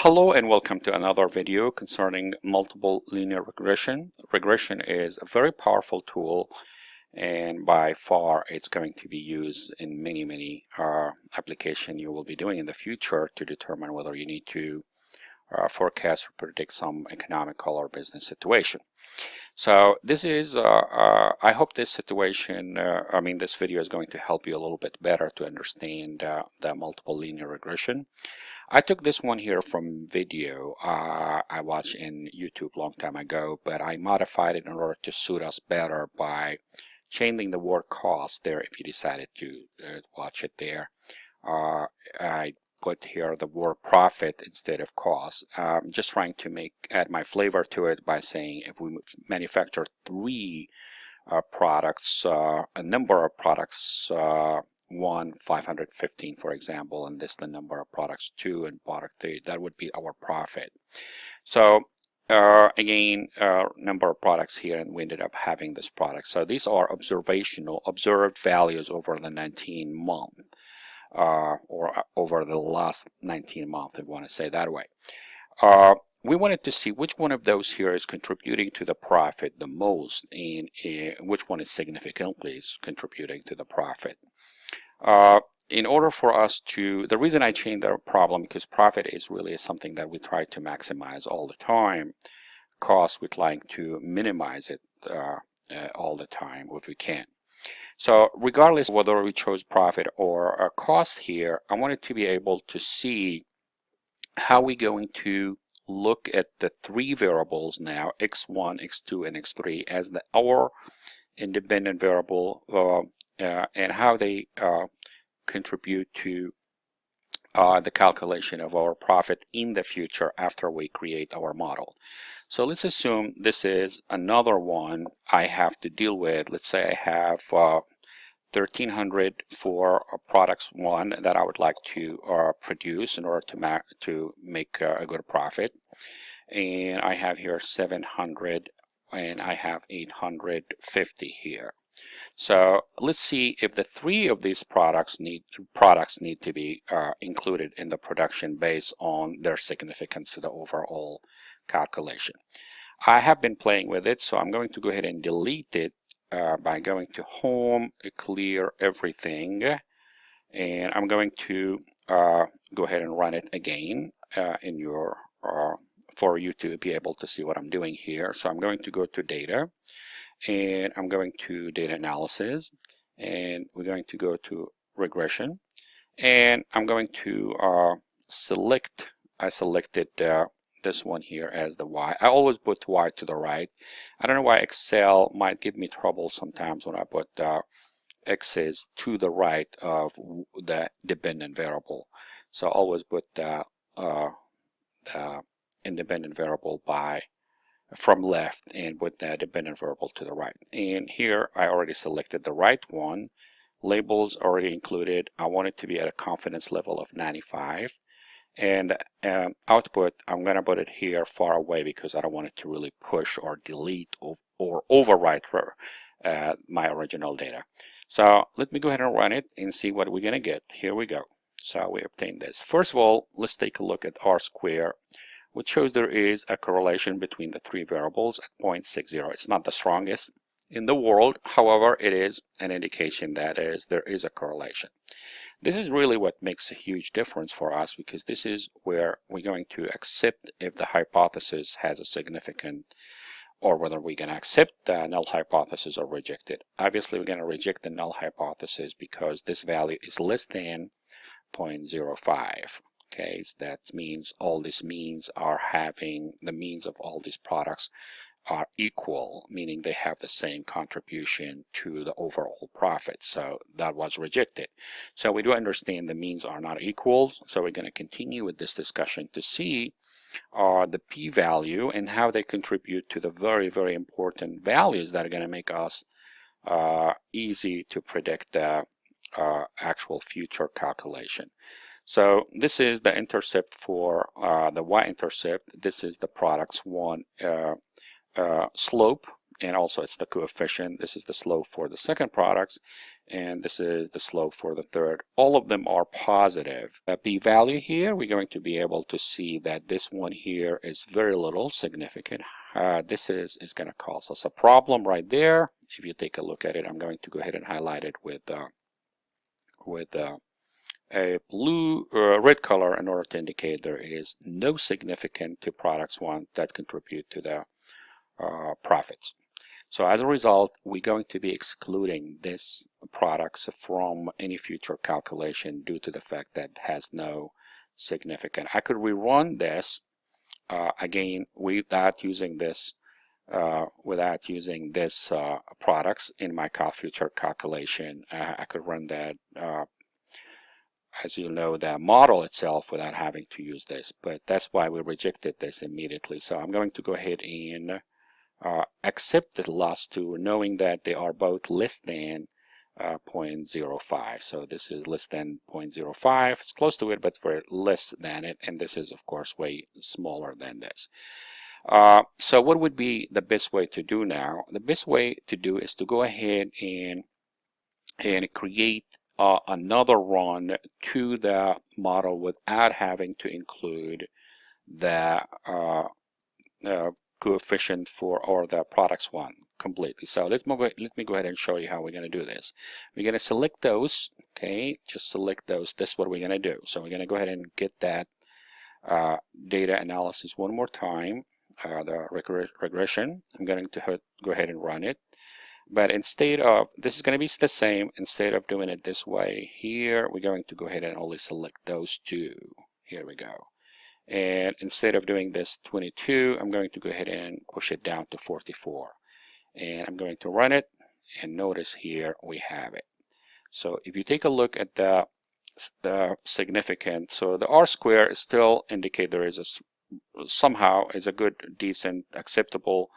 Hello and welcome to another video concerning multiple linear regression. Regression is a very powerful tool, and by far it's going to be used in many applications you will be doing in the future to determine whether you need to forecast or predict some economical or business situation. So this is, I hope this situation, this video is going to help you a little bit better to understand the multiple linear regression. I took this one here from video I watched in YouTube long time ago, but I modified it in order to suit us better by changing the word cost there if you decided to watch it there. I put here the word profit instead of cost. Just trying to add my flavor to it by saying if we manufacture three products, a number of products, 515 for example, and this the number of products 2 and product 3, that would be our profit. So again, number of products here, and we ended up having this product. So these are observed values over the 19 month or over the last 19 months, if you want to say that way. We wanted to see which one of those here is contributing to the profit the most, and which one is significantly contributing to the profit. In order for us to, the reason I changed the problem, because profit is really something that we try to maximize all the time. Cost, we're trying to minimize it all the time if we can. So regardless of whether we chose profit or a cost here, I wanted to be able to see how we're going to look at the three variables now, x1, x2, and x3, as our independent variable and how they contribute to the calculation of our profit in the future after we create our model. So let's assume this is another one I have to deal with. Let's say I have 1,300 for products 1 that I would like to produce in order to make a good profit, and I have here 700 and I have 850 here. So let's see if the three of these products need to be included in the production based on their significance to the overall calculation. I have been playing with it, so I'm going to go ahead and delete it by going to Home, clear everything, and I'm going to go ahead and run it again in your for you to be able to see what I'm doing here. So I'm going to go to Data, and I'm going to Data Analysis, and we're going to go to Regression, and I'm going to I selected this one here as the Y. I always put Y to the right. I don't know why Excel might give me trouble sometimes when I put X's to the right of the dependent variable. So I always put the independent variable from left and put the dependent variable to the right. And here I already selected the right one. Labels already included. I want it to be at a confidence level of 95. And output, I'm going to put it here far away because I don't want it to really push or delete or overwrite my original data. So let me go ahead and run it and see what we're going to get. Here we go. So we obtained this. First of all, let's take a look at R square, which shows there is a correlation between the three variables at 0.60. It's not the strongest in the world. However, it is an indication that there is a correlation. This is really what makes a huge difference for us, because this is where we're going to accept if the hypothesis has a significant, or whether we're going to accept the null hypothesis or reject it. Obviously, we're going to reject the null hypothesis because this value is less than 0.05. Okay, so that means all these means are having, the means of all these products are equal, meaning they have the same contribution to the overall profit. So that was rejected. So we do understand the means are not equal. So we're going to continue with this discussion to see the p-value and how they contribute to the very important values that are going to make us easy to predict the actual future calculation. So this is the intercept for the y-intercept. This is the products 1 slope, and also it's the coefficient. This is the slope for the second products, and this is the slope for the third. All of them are positive. The p-value here, we're going to be able to see that this one here is very little significant. This is going to cause us a problem right there. If you take a look at it, I'm going to go ahead and highlight it with a blue red color in order to indicate there is no significant to products one that contribute to the profits. So as a result, we're going to be excluding this products from any future calculation due to the fact that it has no significant. I could rerun this again without using this products in my future calculation. I could run that as you know, the model itself without having to use this, but that's why we rejected this immediately. So I'm going to go ahead and accept the last two, knowing that they are both less than 0.05. So this is less than 0.05. It's close to it, but for less than it. And this is, of course, way smaller than this. So what would be the best way to do now? The best way to do is to go ahead and create another run to the model without having to include the coefficient for or the products one completely. So let me go ahead and show you how we're going to do this. We're going to select those. Okay, just select those. This is what we're going to do. So we're going to go ahead and get that data analysis one more time. The regression. I'm going to go ahead and run it. But instead of, this is going to be the same, instead of doing it this way, here we're going to go ahead and only select those two. Here we go. And instead of doing this 22, I'm going to go ahead and push it down to 44. And I'm going to run it, and notice here we have it. So if you take a look at the significant, so the R square is still indicate there is somehow is a good, decent, acceptable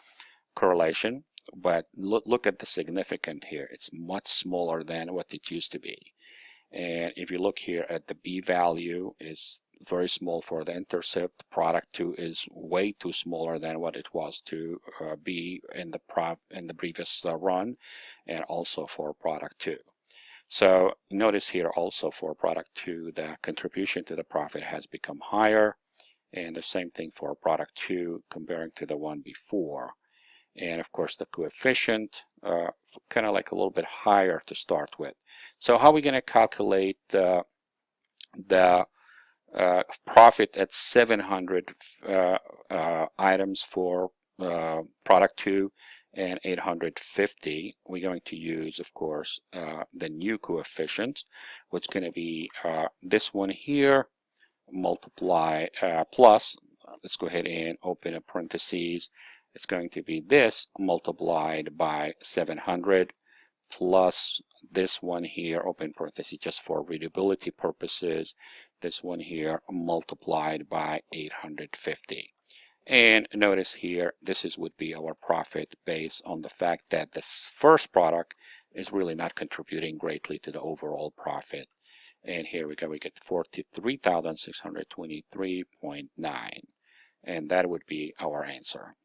correlation. But look at the significant here. It's much smaller than what it used to be. And if you look here at the B value is very small for the intercept. Product 2 is way too smaller than what it was to be in the previous run, and also for product 2. So notice here also for product 2, the contribution to the profit has become higher, and the same thing for product 2 comparing to the one before. And of course the coefficient kind of like a little bit higher to start with. So how are we going to calculate the profit at 700 items for product 2 and 850? We're going to use, of course, the new coefficient, which is going to be this one here, multiply plus, let's go ahead and open a parentheses. It's going to be this multiplied by 700 plus this one here, open parenthesis, just for readability purposes, this one here multiplied by 850. And notice here, this would be our profit based on the fact that this first product is really not contributing greatly to the overall profit. And here we go, we get 43,623.9. And that would be our answer.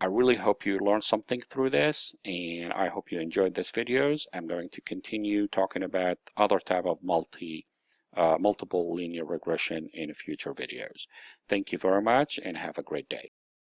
I really hope you learned something through this, and I hope you enjoyed this videos. I'm going to continue talking about other type of multiple linear regression in future videos. Thank you very much and have a great day.